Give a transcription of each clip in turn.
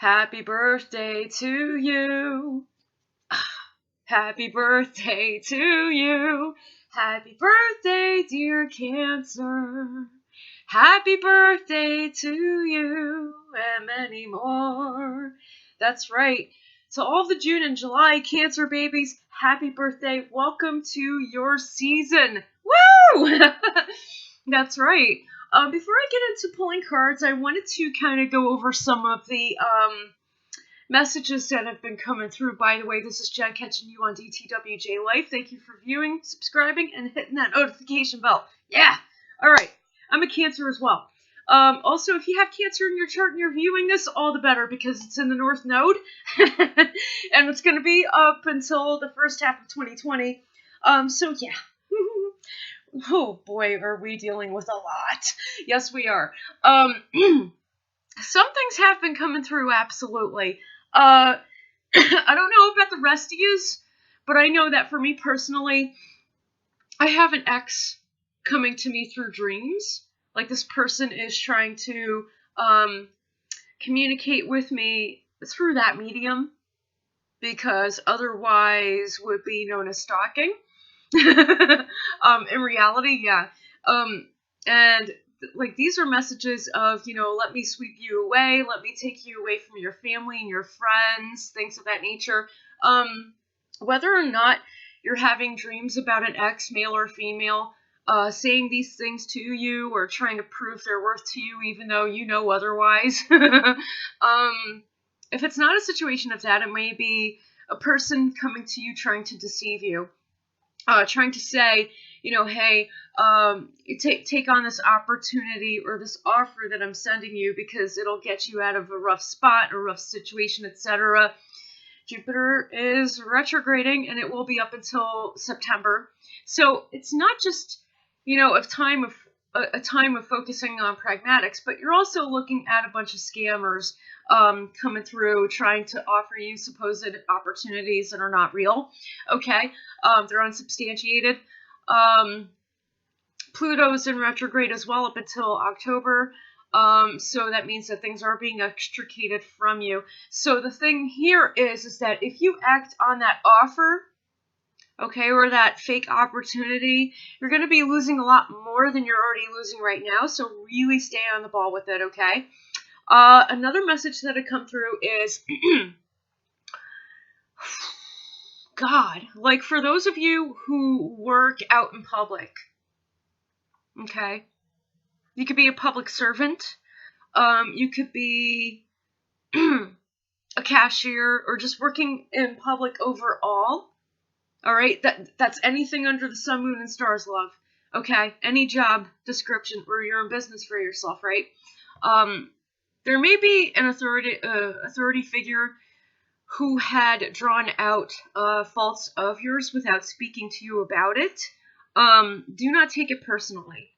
Happy birthday to you. Happy birthday to you. Happy birthday, dear Cancer. Happy birthday to you and many more. That's right. To all the June and July Cancer babies, happy birthday. Welcome to your season. Woo! That's right. Before I get into pulling cards, I wanted to kind of go over some of the messages that have been coming through. By the way, this is Jen catching you on DTWJLife. Thank you for viewing, subscribing, and hitting that notification bell. Yeah! Alright, I'm a Cancer as well. Also, if you have Cancer in your chart and you're viewing this, all the better, because it's in the North Node, and it's going to be up until the first half of 2020. So yeah. Oh boy, are we dealing with a lot. Yes, we are. Some things have been coming through, absolutely. I don't know about the rest of yous, but I know that for me personally, I have an ex coming to me through dreams. Like, this person is trying to communicate with me through that medium, because otherwise would be known as stalking. In reality, yeah. And like, these are messages of, let me sweep you away, let me take you away from your family and your friends, things of that nature. Whether or not you're having dreams about an ex, male or female, saying these things to you or trying to prove their worth to you, even though you know otherwise. If it's not a situation of that, it may be a person coming to you trying to deceive you. Trying to say, hey, take on this opportunity or this offer that I'm sending you because it'll get you out of a rough spot, a rough situation, etc. Jupiter is retrograding, and it will be up until September. So it's not just, a time of focusing on pragmatics, but you're also looking at a bunch of scammers coming through, trying to offer you supposed opportunities that are not real. Okay, they're unsubstantiated. Pluto's in retrograde as well up until October. So that means that things are being extricated from you. So the thing here is that if you act on that offer, okay, or that fake opportunity, you're going to be losing a lot more than you're already losing right now. So really stay on the ball with it, okay? Another message that had come through is, God, like, for those of you who work out in public, okay, you could be a public servant, you could be a cashier, or just working in public overall. All right, that's anything under the sun, moon, and stars, love. Okay, any job description where you're in business for yourself, right? There may be an authority figure who had drawn out faults of yours without speaking to you about it. Do not take it personally.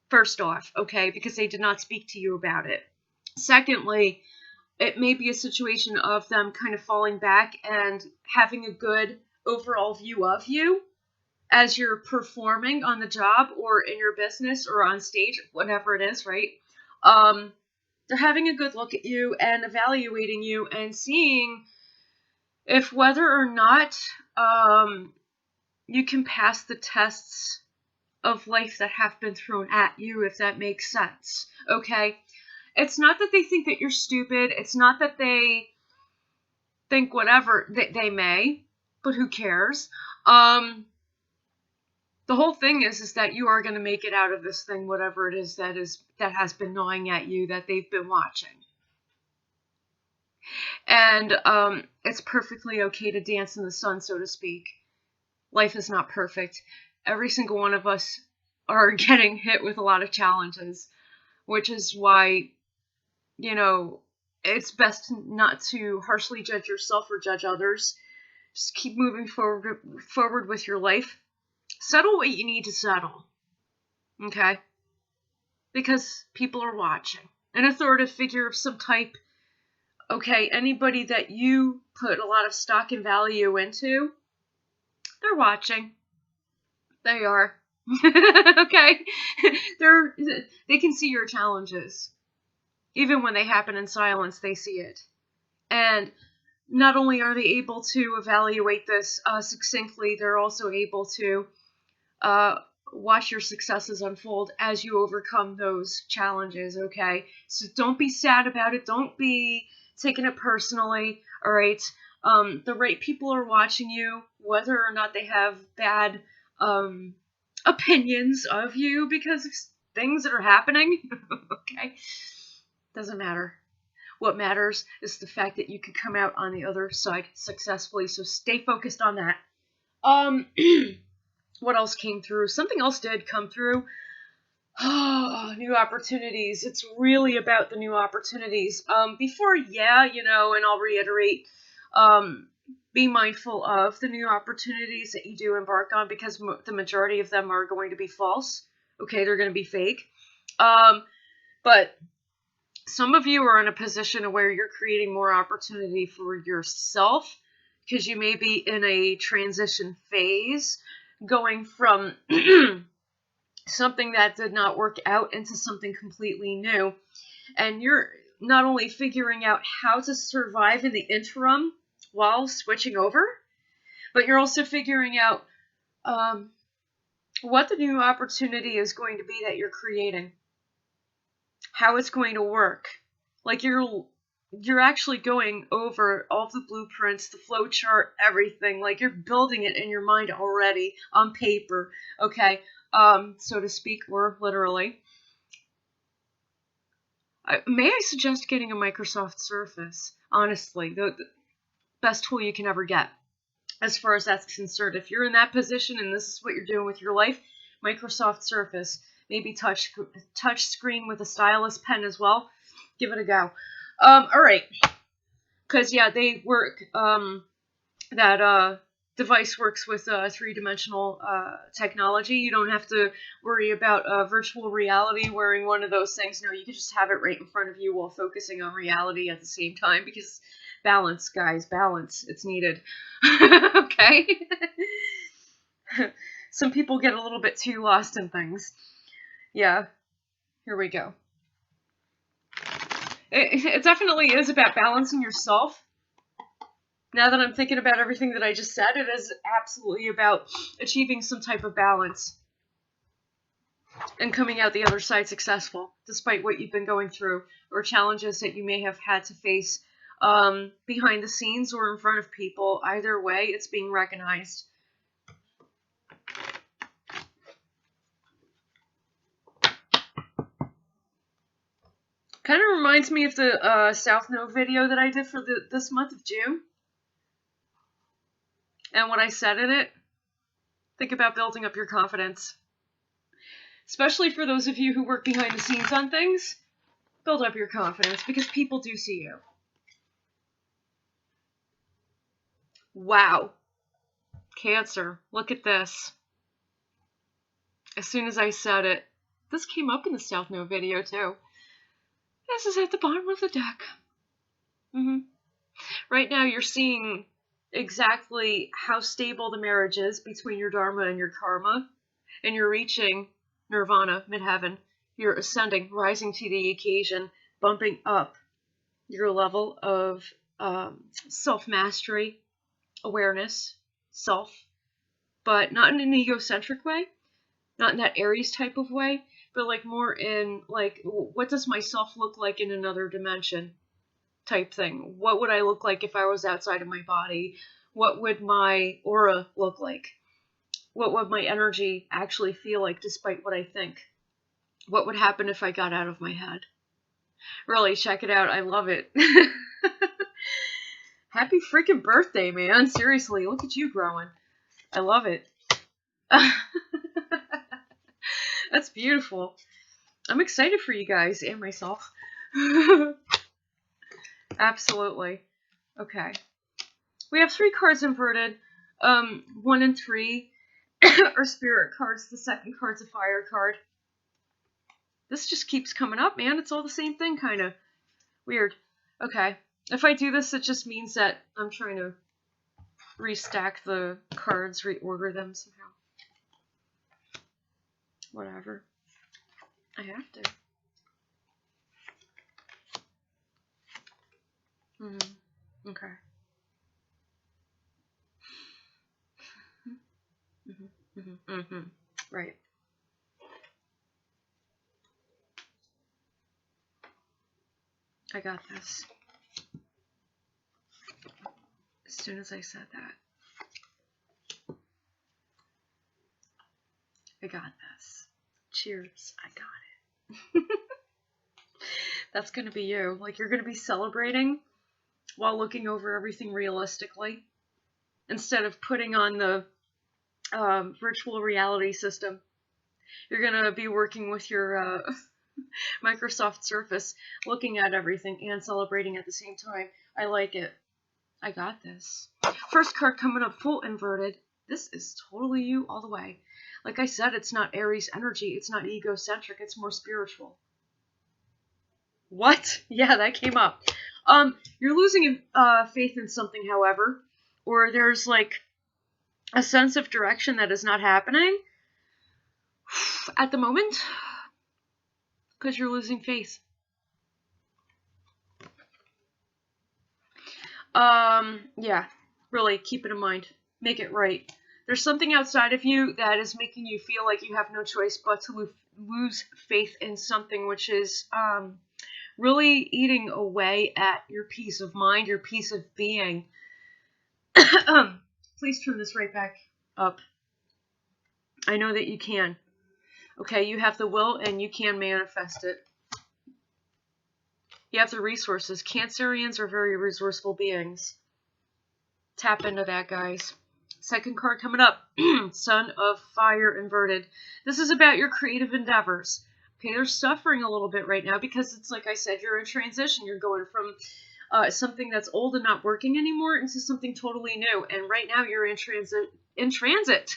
First off, okay, because they did not speak to you about it. Secondly, it may be a situation of them kind of falling back and having a good overall view of you as you're performing on the job or in your business or on stage, whatever it is, right? They're having a good look at you and evaluating you and seeing if whether or not you can pass the tests of life that have been thrown at you, if that makes sense, okay? It's not that they think that you're stupid. It's not that they think whatever. They may, but who cares? The whole thing is that you are going to make it out of this thing, whatever it is that has been gnawing at you, that they've been watching. And it's perfectly okay to dance in the sun, so to speak. Life is not perfect. Every single one of us are getting hit with a lot of challenges, which is why, it's best not to harshly judge yourself or judge others. Just keep moving forward with your life. Settle what you need to settle, okay? Because people are watching. An authoritative figure of some type, okay, anybody that you put a lot of stock and value into, they're watching. They are. Okay? They can see your challenges. Even when they happen in silence, they see it. And not only are they able to evaluate this succinctly, they're also able to watch your successes unfold as you overcome those challenges, okay? So don't be sad about it. Don't be taking it personally, all right? The right people are watching you, whether or not they have bad opinions of you because of things that are happening, okay? Doesn't matter. What matters is the fact that you could come out on the other side successfully, so stay focused on that. What else came through? Something else did come through. New opportunities. It's really about the new opportunities. Before, and I'll reiterate, be mindful of the new opportunities that you do embark on, because the majority of them are going to be false. Okay, they're going to be fake. But some of you are in a position where you're creating more opportunity for yourself, because you may be in a transition phase, going from something that did not work out into something completely new. And you're not only figuring out how to survive in the interim while switching over, but you're also figuring out what the new opportunity is going to be that you're creating, how it's going to work. Like you're actually going over all the blueprints, the flow chart, everything. Like you're building it in your mind already on paper, okay, so to speak, or literally. May I suggest getting a Microsoft Surface? Honestly, the best tool you can ever get, as far as that's concerned. If you're in that position and this is what you're doing with your life, Microsoft Surface, maybe touch screen with a stylus pen as well. Give it a go. All right, because they work. That device works with three-dimensional technology. You don't have to worry about virtual reality, wearing one of those things. No, you can just have it right in front of you while focusing on reality at the same time, because balance, guys, balance. It's needed. Okay? Some people get a little bit too lost in things. Yeah, here we go. It definitely is about balancing yourself. Now that I'm thinking about everything that I just said, it is absolutely about achieving some type of balance and coming out the other side successful, despite what you've been going through or challenges that you may have had to face behind the scenes or in front of people. Either way, it's being recognized. Kind of reminds me of the South Node video that I did for this month of June. And what I said in it, think about building up your confidence. Especially for those of you who work behind the scenes on things, build up your confidence, because people do see you. Wow. Cancer, look at this. As soon as I said it, this came up in the South Node video too. This is at the bottom of the deck. Right now you're seeing exactly how stable the marriage is between your dharma and your karma, and you're reaching nirvana, midheaven. You're ascending, rising to the occasion, bumping up your level of self-mastery, awareness, self, but not in an egocentric way, not in that Aries type of way, but like more in like, what does myself look like in another dimension type thing? What would I look like if I was outside of my body? What would my aura look like? What would my energy actually feel like despite what I think? What would happen if I got out of my head? Really, check it out. I love it. Happy freaking birthday, man. Seriously, look at you growing. I love it. That's beautiful. I'm excited for you guys and myself. Absolutely. Okay. We have 3 cards inverted. 1 and 3 are spirit cards. The second card's a fire card. This just keeps coming up, man. It's all the same thing, kind of. Weird. Okay. If I do this, it just means that I'm trying to restack the cards, reorder them somehow. Whatever. I have to. Okay. Right. I got this. As soon as I said that, I got this. Cheers. I got it. That's going to be you. Like, you're going to be celebrating while looking over everything realistically instead of putting on the virtual reality system. You're going to be working with your Microsoft Surface, looking at everything and celebrating at the same time. I like it. I got this. First card coming up, full inverted. This is totally you all the way. Like I said, it's not Aries energy. It's not egocentric. It's more spiritual. What? Yeah, that came up. You're losing faith in something, however, or there's like a sense of direction that is not happening at the moment because you're losing faith. Yeah, really keep it in mind. Make it right. There's something outside of you that is making you feel like you have no choice but to lose faith in something, which is really eating away at your peace of mind, your peace of being. Please turn this right back up. I know that you can. Okay, you have the will and you can manifest it. You have the resources. Cancerians are very resourceful beings. Tap into that, guys. Second card coming up, Son of Fire inverted. This is about your creative endeavors. Okay, they're suffering a little bit right now because it's like I said, you're in transition. You're going from something that's old and not working anymore into something totally new. And right now you're in transit.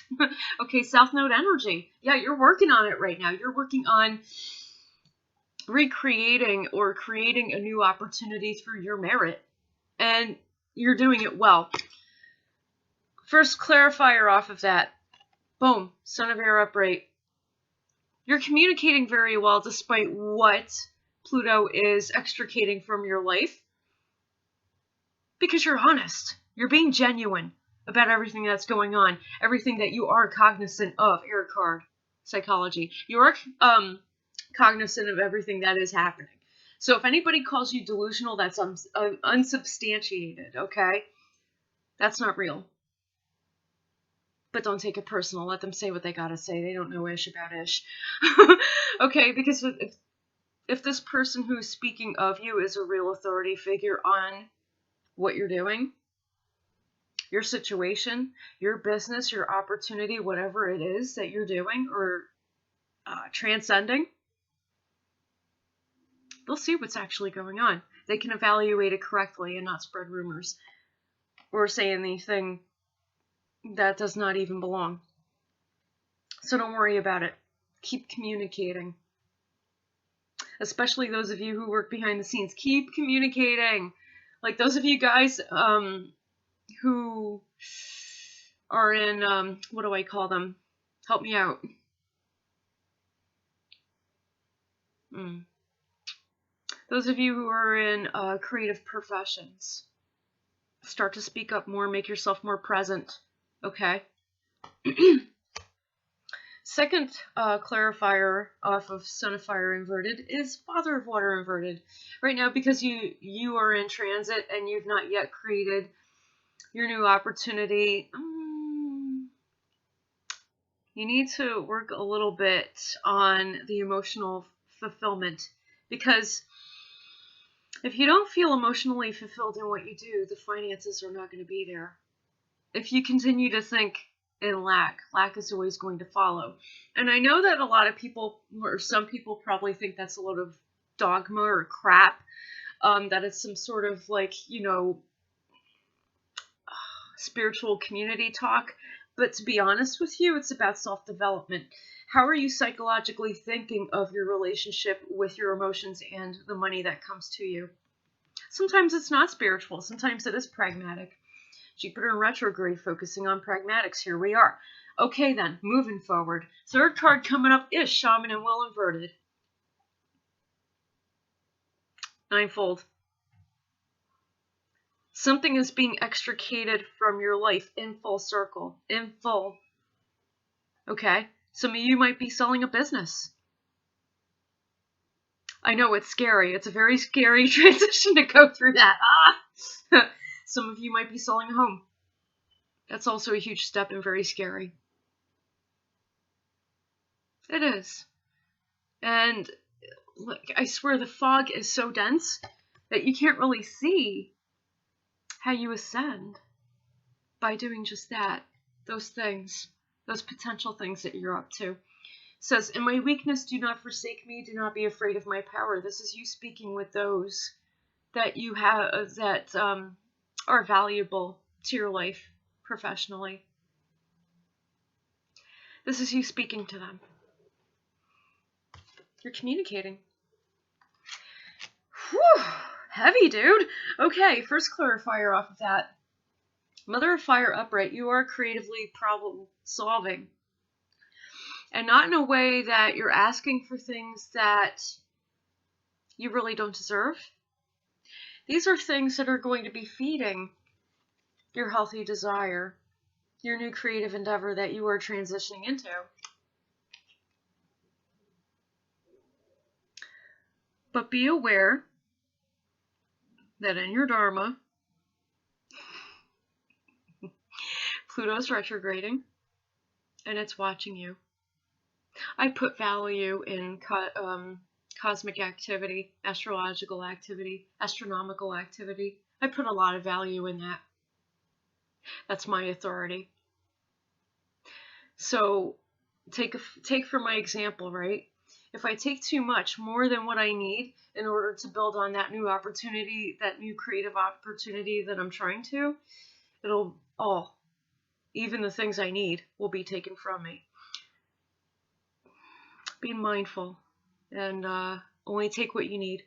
Okay, South Node energy. Yeah, you're working on it right now. You're working on recreating or creating a new opportunity through your merit. And you're doing it well. First clarifier off of that. Boom. Son of Air upright. You're communicating very well despite what Pluto is extricating from your life. Because you're honest. You're being genuine about everything that's going on. Everything that you are cognizant of. Air card. Psychology. You are cognizant of everything that is happening. So if anybody calls you delusional, that's unsubstantiated, okay? That's not real. But don't take it personal. Let them say what they gotta say. They don't know ish about ish. Okay, because if this person who's speaking of you is a real authority figure on what you're doing, your situation, your business, your opportunity, whatever it is that you're doing or transcending, they'll see what's actually going on. They can evaluate it correctly and not spread rumors or say anything that does not even belong. So don't worry about it. Keep communicating. Especially those of you who work behind the scenes. Keep communicating. Like those of you guys who are in, what do I call them? Help me out. Those of you who are in creative professions. Start to speak up more. Make yourself more present. Okay? Second clarifier off of Son of Fire inverted is Father of Water inverted. Right now, because you are in transit and you've not yet created your new opportunity, you need to work a little bit on the emotional fulfillment. Because if you don't feel emotionally fulfilled in what you do, the finances are not going to be there. If you continue to think in lack is always going to follow. And I know that a lot of people, or some people probably think that's a lot of dogma or crap, that it's some sort of like, spiritual community talk. But to be honest with you, it's about self-development. How are you psychologically thinking of your relationship with your emotions and the money that comes to you? Sometimes it's not spiritual. Sometimes it is pragmatic. Jupiter in retrograde, focusing on pragmatics. Here we are. Okay then, moving forward. Third card coming up is Shaman and Will inverted. Ninefold. Something is being extricated from your life in full circle, in full. Okay? Some of you might be selling a business. I know it's scary. It's a very scary transition to go through that. Some of you might be selling a home. That's also a huge step and very scary. It is. And look, I swear the fog is so dense that you can't really see how you ascend by doing just that. Those things, those potential things that you're up to. It says, in my weakness, do not forsake me. Do not be afraid of my power. This is you speaking with those that you have that are valuable to your life professionally. This is you speaking to them. You're communicating. Whew, heavy, dude. Okay, first clarifier off of that. Mother of Fire upright, you are creatively problem solving. And not in a way that you're asking for things that you really don't deserve. These are things that are going to be feeding your healthy desire, your new creative endeavor that you are transitioning into. But be aware that in your Dharma, Pluto's retrograding, and it's watching you. I put value in cosmic activity, astrological activity, astronomical activity. I put a lot of value in that. That's my authority. So take for my example, right? If I take too much, more than what I need in order to build on that new opportunity, that new creative opportunity that I'm trying to, even the things I need will be taken from me. Be mindful and only take what you need.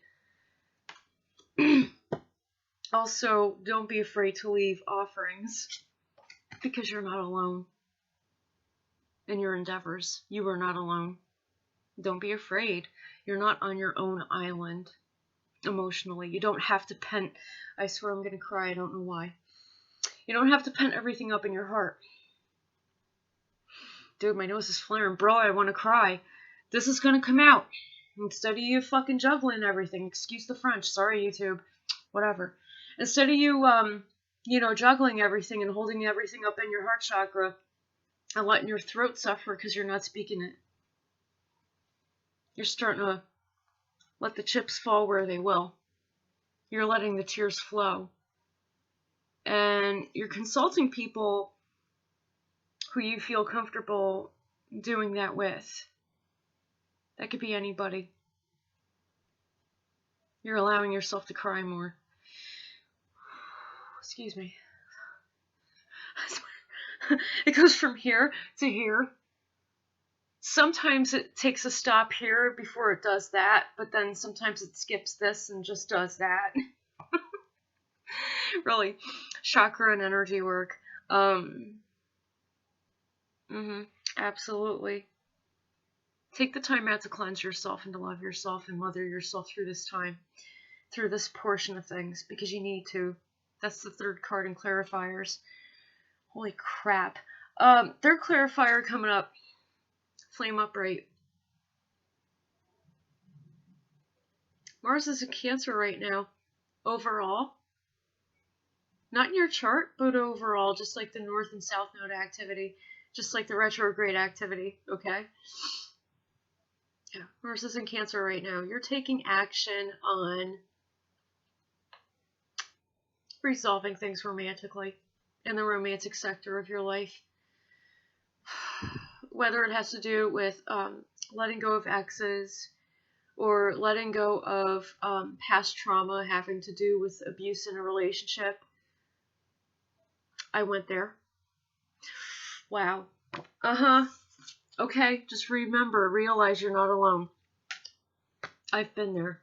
Also, don't be afraid to leave offerings because you're not alone in your endeavors. You are not alone. Don't be afraid. You're not on your own island emotionally. You don't have to pent. I swear I'm going to cry. I don't know why. You don't have to pent everything up in your heart. Dude, my nose is flaring. Bro, I want to cry. This is going to come out. Instead of you fucking juggling everything. Excuse the French. Sorry, YouTube. Whatever. Instead of you, juggling everything and holding everything up in your heart chakra and letting your throat suffer because you're not speaking it. You're starting to let the chips fall where they will. You're letting the tears flow. And you're consulting people who you feel comfortable doing that with. That could be anybody. You're allowing yourself to cry more. Excuse me. It goes from here to here. Sometimes it takes a stop here before it does that, but then sometimes it skips this and just does that. Really, chakra and energy work. Absolutely. Take the time out to cleanse yourself and to love yourself and mother yourself through this time, through this portion of things, because you need to. That's the third card in clarifiers. Holy crap. Third clarifier coming up. Flame upright. Mars is in Cancer right now. Overall. Not in your chart, but overall, just like the North and South Node activity. Just like the retrograde activity, okay? Yeah, Mars is in Cancer right now. You're taking action on resolving things romantically in the romantic sector of your life. Whether it has to do with letting go of exes or letting go of past trauma having to do with abuse in a relationship. I went there. Wow. Okay, just realize you're not alone. I've been there.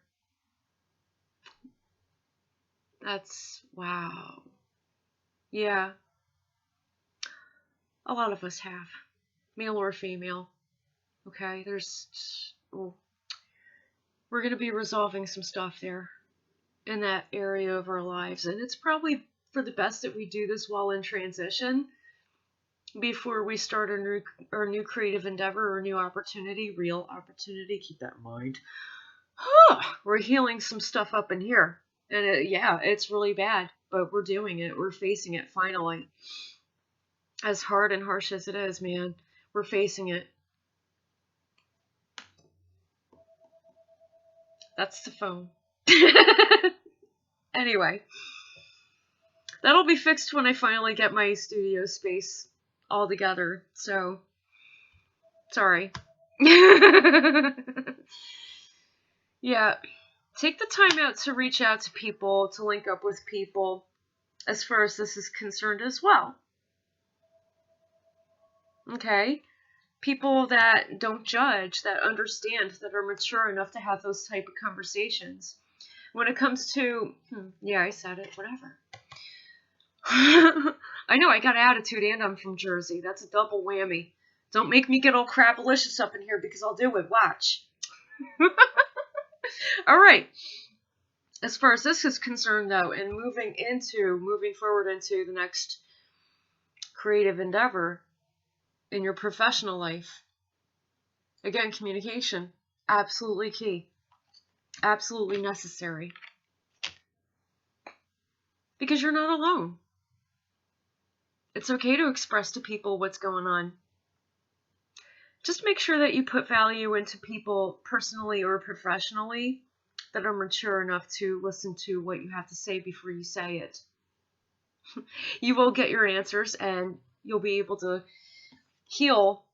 That's, wow. Yeah. A lot of us have. Male or female. Okay, we're going to be resolving some stuff there in that area of our lives. And it's probably for the best that we do this while in transition before we start our new creative endeavor or new opportunity, real opportunity. Keep that in mind. We're healing some stuff up in here. And it's really bad, but we're doing it. We're facing it finally. As hard and harsh as it is, man, we're facing it. That's the phone. Anyway, that'll be fixed when I finally get my studio space all together. So, sorry. Yeah, take the time out to reach out to people, to link up with people, as far as this is concerned as well. Okay? People that don't judge, that understand, that are mature enough to have those type of conversations. When it comes to, yeah, I said it, whatever. I know, I got attitude and I'm from Jersey. That's a double whammy. Don't make me get all crapalicious up in here because I'll do it. Watch. All right. As far as this is concerned, though, and moving forward into the next creative endeavor in your professional life, again, communication, absolutely key, absolutely necessary, because you're not alone. It's okay to express to people what's going on. Just make sure that you put value into people personally or professionally that are mature enough to listen to what you have to say before you say it. You will get your answers and you'll be able to heal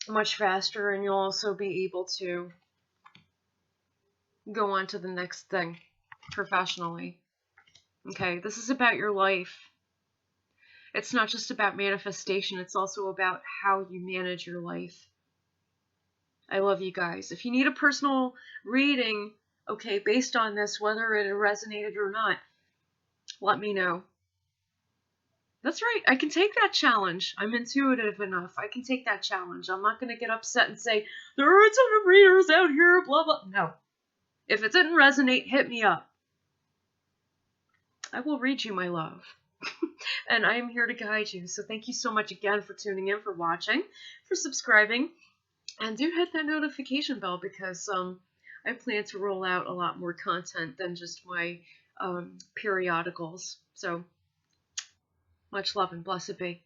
much faster, and you'll also be able to go on to the next thing professionally. Okay, this is about your life. It's not just about manifestation, it's also about how you manage your life. I love you guys. If you need a personal reading, okay, based on this, whether it resonated or not, let me know. That's right, I can take that challenge. I'm intuitive enough. I can take that challenge. I'm not going to get upset and say, there are a ton of readers out here, blah, blah. No. If it didn't resonate, hit me up. I will read you, my love. And I am here to guide you. So thank you so much again for tuning in, for watching, for subscribing. And do hit that notification bell because I plan to roll out a lot more content than just my periodicals. So much love and blessed be.